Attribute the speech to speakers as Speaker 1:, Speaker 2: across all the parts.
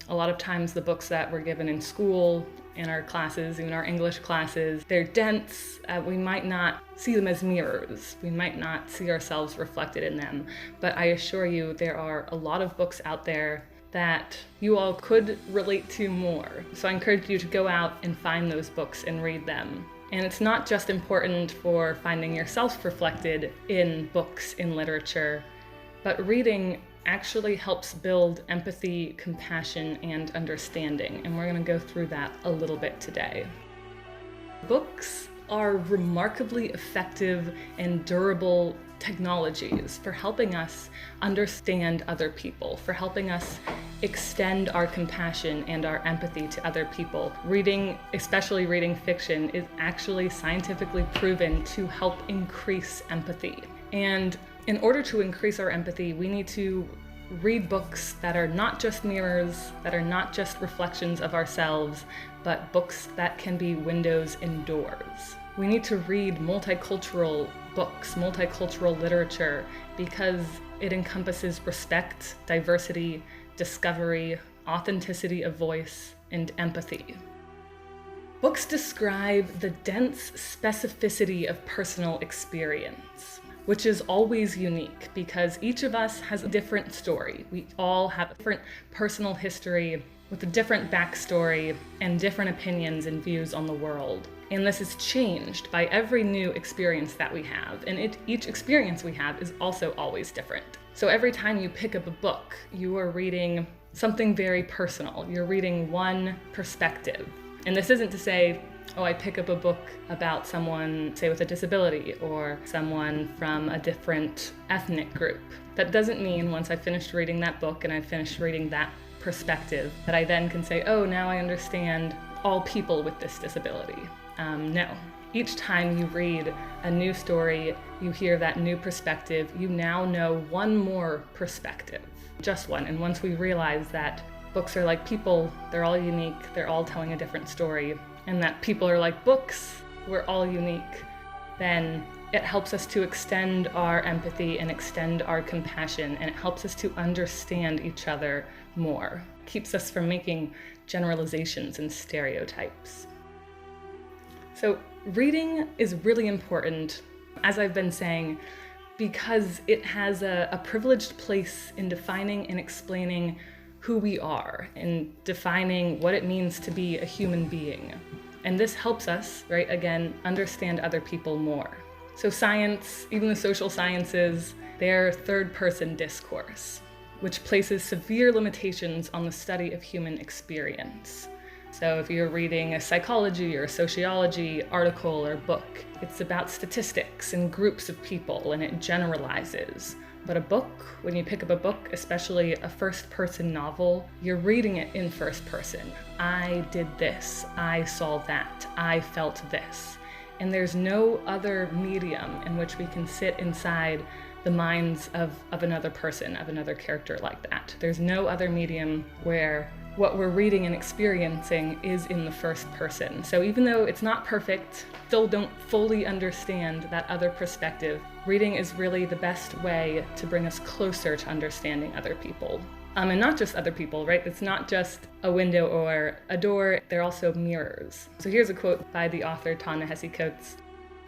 Speaker 1: A lot of times the books that we're given in school, in our classes, even our English classes, they're dense. We might not see them as mirrors. We might not see ourselves reflected in them. But I assure you, there are a lot of books out there that you all could relate to more. So I encourage you to go out and find those books and read them. And it's not just important for finding yourself reflected in books, in literature, but reading actually helps build empathy, compassion, and understanding. And we're going to go through that a little bit today. Books are remarkably effective and durable technologies for helping us understand other people, for helping us extend our compassion and our empathy to other people. Reading, especially reading fiction, is actually scientifically proven to help increase empathy. And in order to increase our empathy, we need to read books that are not just mirrors, that are not just reflections of ourselves, but books that can be windows and doors. We need to read multicultural books, multicultural literature, because it encompasses respect, diversity, discovery, authenticity of voice, and empathy. Books describe the dense specificity of personal experience, which is always unique because each of us has a different story. We all have a different personal history with a different backstory and different opinions and views on the world. And this is changed by every new experience that we have. And each experience we have is also always different. So every time you pick up a book, you are reading something very personal. You're reading one perspective. And this isn't to say, oh, I pick up a book about someone, say, with a disability or someone from a different ethnic group. That doesn't mean once I finished reading that book and I finished reading that perspective that I then can say, oh, now I understand all people with this disability. No. Each time you read a new story, you hear that new perspective, you now know one more perspective, just one. And once we realize that books are like people, they're all unique, they're all telling a different story, and that people are like books, we're all unique, then it helps us to extend our empathy and extend our compassion, and it helps us to understand each other more. It keeps us from making generalizations and stereotypes. So reading is really important, as I've been saying, because it has a privileged place in defining and explaining who we are and defining what it means to be a human being. And this helps us, right, again, understand other people more. So science, even the social sciences, they're third-person discourse, which places severe limitations on the study of human experience. So if you're reading a psychology or a sociology article or book, it's about statistics and groups of people, and it generalizes. But a book, when you pick up a book, especially a first-person novel, you're reading it in first person. I did this, I saw that, I felt this. And there's no other medium in which we can sit inside the minds of another person, of another character like that. There's no other medium where what we're reading and experiencing is in the first person. So even though it's not perfect, still don't fully understand that other perspective, reading is really the best way to bring us closer to understanding other people. And not just other people, right? It's not just a window or a door, they're also mirrors. So here's a quote by the author Ta-Nehisi Coates.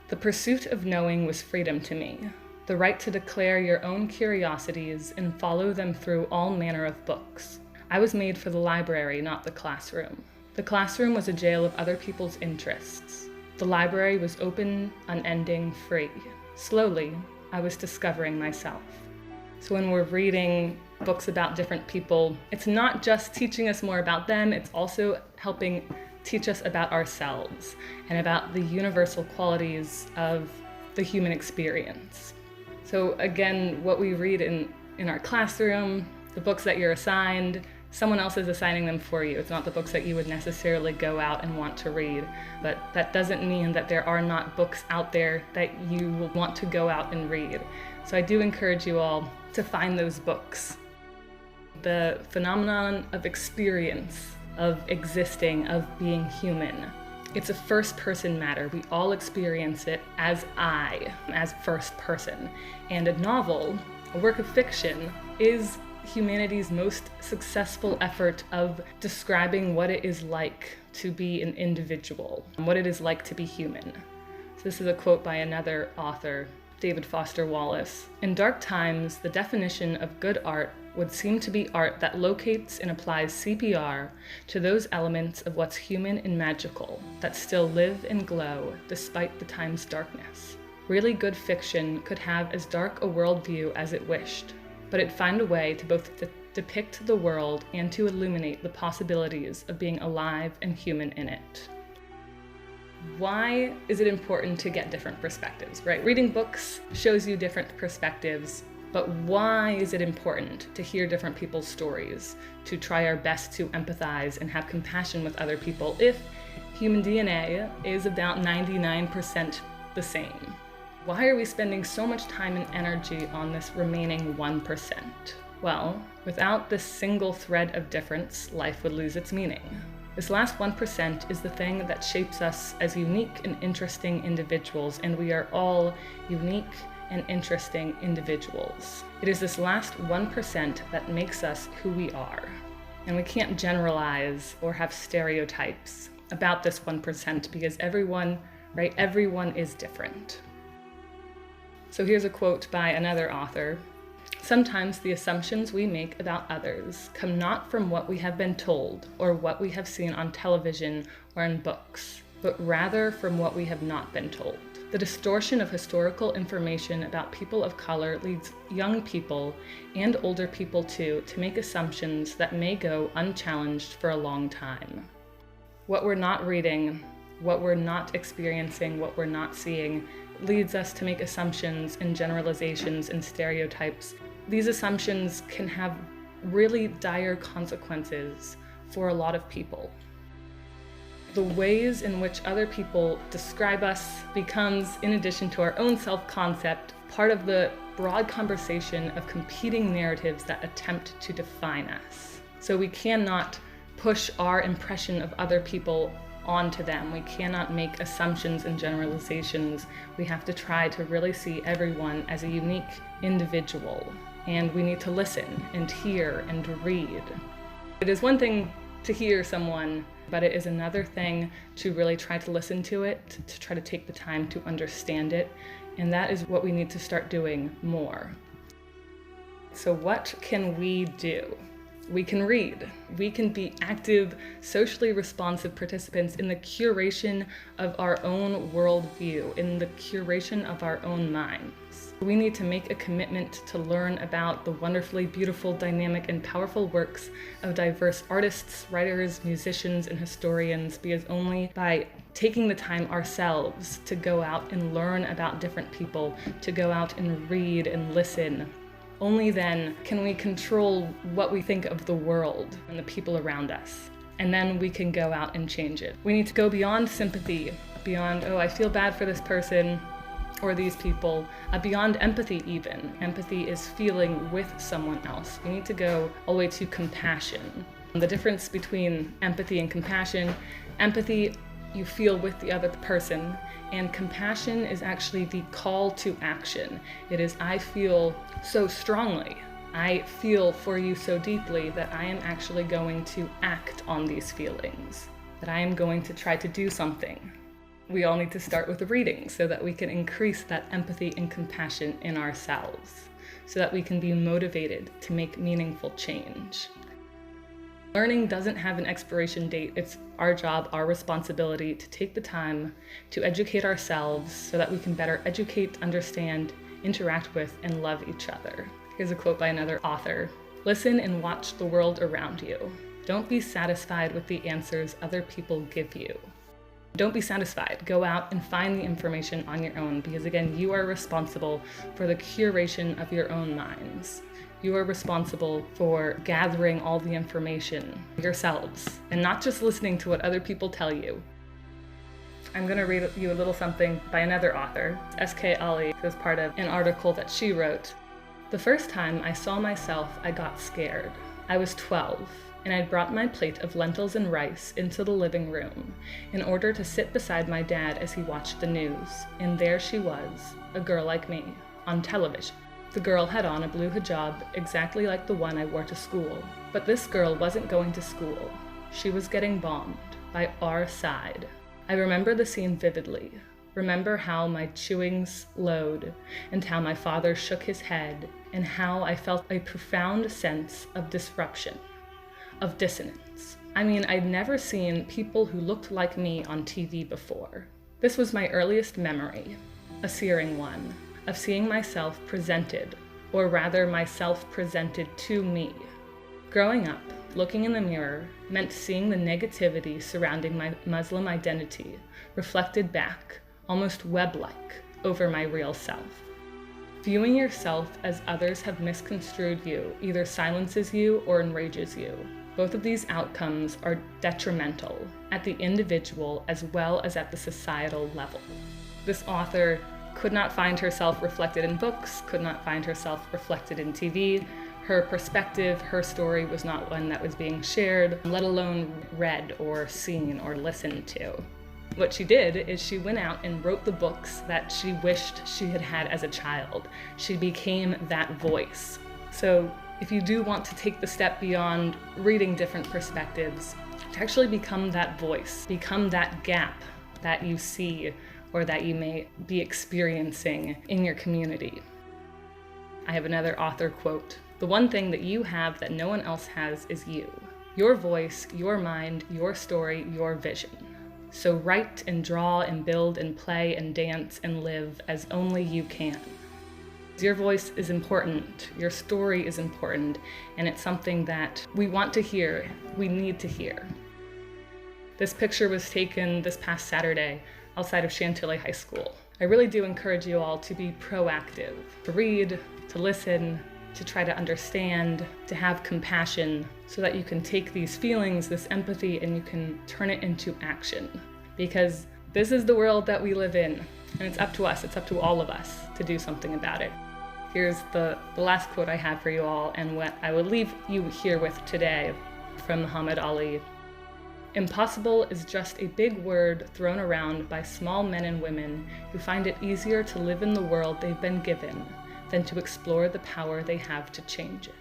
Speaker 1: "The pursuit of knowing was freedom to me, the right to declare your own curiosities and follow them through all manner of books. I was made for the library, not the classroom. The classroom was a jail of other people's interests. The library was open, unending, free. Slowly, I was discovering myself." So when we're reading books about different people, it's not just teaching us more about them, it's also helping teach us about ourselves and about the universal qualities of the human experience. So again, what we read in our classroom, the books that you're assigned, someone else is assigning them for you. It's not the books that you would necessarily go out and want to read, but that doesn't mean that there are not books out there that you will want to go out and read. So I do encourage you all to find those books. The phenomenon of experience, of existing, of being human, it's a first-person matter. We all experience it as I, as first person. And a novel, a work of fiction, is humanity's most successful effort of describing what it is like to be an individual, what it is like to be human. So this is a quote by another author, David Foster Wallace. In dark times, the definition of good art would seem to be art that locates and applies CPR to those elements of what's human and magical that still live and glow despite the time's darkness. Really good fiction could have as dark a worldview as it wished, but it'd find a way to both depict the world and to illuminate the possibilities of being alive and human in it. Why is it important to get different perspectives, right? Reading books shows you different perspectives, but why is it important to hear different people's stories, to try our best to empathize and have compassion with other people if human DNA is about 99% the same? Why are we spending so much time and energy on this remaining 1%? Well, without this single thread of difference, life would lose its meaning. This last 1% is the thing that shapes us as unique and interesting individuals, and we are all unique and interesting individuals. It is this last 1% that makes us who we are. And we can't generalize or have stereotypes about this 1% because everyone is different. So here's a quote by another author. Sometimes the assumptions we make about others come not from what we have been told or what we have seen on television or in books, but rather from what we have not been told. The distortion of historical information about people of color leads young people and older people too to make assumptions that may go unchallenged for a long time. What we're not reading, what we're not experiencing, what we're not seeing leads us to make assumptions and generalizations and stereotypes. These assumptions can have really dire consequences for a lot of people. The ways in which other people describe us becomes, in addition to our own self-concept, part of the broad conversation of competing narratives that attempt to define us. So we cannot push our impression of other people onto them. We cannot make assumptions and generalizations. We have to try to really see everyone as a unique individual. And we need to listen and hear and read. It is one thing to hear someone, but it is another thing to really try to listen to it, to try to take the time to understand it. And that is what we need to start doing more. So what can we do? We can read. We can be active, socially responsive participants in the curation of our own worldview, in the curation of our own minds. We need to make a commitment to learn about the wonderfully beautiful, dynamic, and powerful works of diverse artists, writers, musicians, and historians, because only by taking the time ourselves to go out and learn about different people, to go out and read and listen, only then can we control what we think of the world and the people around us. And then we can go out and change it. We need to go beyond sympathy, beyond, oh, I feel bad for this person or these people, beyond empathy even. Empathy is feeling with someone else. We need to go all the way to compassion. The difference between empathy and compassion, empathy you feel with the other person, and compassion is actually the call to action. It is, I feel so strongly. I feel for you so deeply that I am actually going to act on these feelings, that I am going to try to do something. We all need to start with reading so that we can increase that empathy and compassion in ourselves, so that we can be motivated to make meaningful change. Learning doesn't have an expiration date. It's our job, our responsibility to take the time to educate ourselves so that we can better educate, understand, interact with, and love each other. Here's a quote by another author. Listen and watch the world around you. Don't be satisfied with the answers other people give you. Don't be satisfied. Go out and find the information on your own, because again, you are responsible for the curation of your own minds. You are responsible for gathering all the information yourselves and not just listening to what other people tell you. I'm going to read you a little something by another author, S.K. Ali, who was part of an article that she wrote. The first time I saw myself, I got scared. I was 12, and I'd brought my plate of lentils and rice into the living room in order to sit beside my dad as he watched the news. And there she was, a girl like me, on television. The girl had on a blue hijab exactly like the one I wore to school. But this girl wasn't going to school. She was getting bombed by our side. I remember the scene vividly. Remember how my chewing slowed and how my father shook his head and how I felt a profound sense of disruption, of dissonance. I mean, I'd never seen people who looked like me on TV before. This was my earliest memory, a searing one, of seeing myself presented, or rather myself presented to me. Growing up, looking in the mirror meant seeing the negativity surrounding my Muslim identity reflected back, almost web-like, over my real self. Viewing yourself as others have misconstrued you either silences you or enrages you. Both of these outcomes are detrimental at the individual as well as at the societal level. This author could not find herself reflected in books, could not find herself reflected in TV. Her perspective, her story was not one that was being shared, let alone read or seen or listened to. What she did is she went out and wrote the books that she wished she had had as a child. She became that voice. So if you do want to take the step beyond reading different perspectives, to actually become that voice, become that gap that you see or that you may be experiencing in your community. I have another author quote. The one thing that you have that no one else has is you. Your voice, your mind, your story, your vision. So write and draw and build and play and dance and live as only you can. Your voice is important, your story is important, and it's something that we want to hear, we need to hear. This picture was taken this past Saturday outside of Chantilly High School. I really do encourage you all to be proactive, to read, to listen, to try to understand, to have compassion, so that you can take these feelings, this empathy, and you can turn it into action. Because this is the world that we live in, and it's up to us, it's up to all of us to do something about it. Here's the last quote I have for you all, and what I will leave you here with today from Muhammad Ali. Impossible is just a big word thrown around by small men and women who find it easier to live in the world they've been given than to explore the power they have to change it.